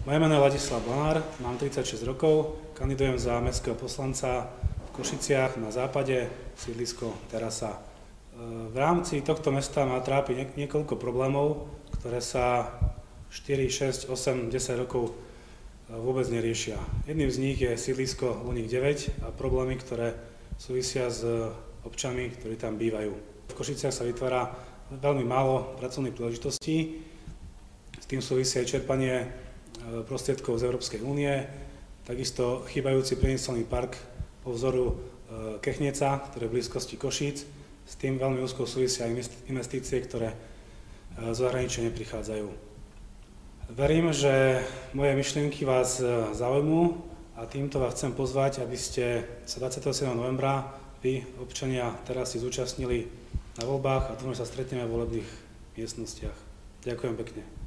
Moje meno je Ladislav Blanár, mám 36 rokov, kandidujem za mestského poslanca v Košiciach na západe, sídlisko Terasa. V rámci tohto mesta ma trápi niekoľko problémov, ktoré sa 4, 6, 8, 10 rokov vôbec neriešia. Jedným z nich je sídlisko Luník 9 a problémy, ktoré súvisia s občanmi, ktorí tam bývajú. V Košiciach sa vytvára veľmi málo pracovných príležitostí, s tým súvisí aj čerpanie prostriedkov z Európskej únie, takisto chýbajúci priemyselný park po vzoru Kechneca, ktorý je v blízkosti Košíc. S tým veľmi úzko súvisia aj investície, ktoré z zahraničia neprichádzajú. Verím, že moje myšlienky vás zaujmú a týmto vás chcem pozvať, aby ste sa 27. novembra vy, občania, Terasy zúčastnili na voľbách a dúfam, že sa stretneme v volebných miestnostiach. Ďakujem pekne.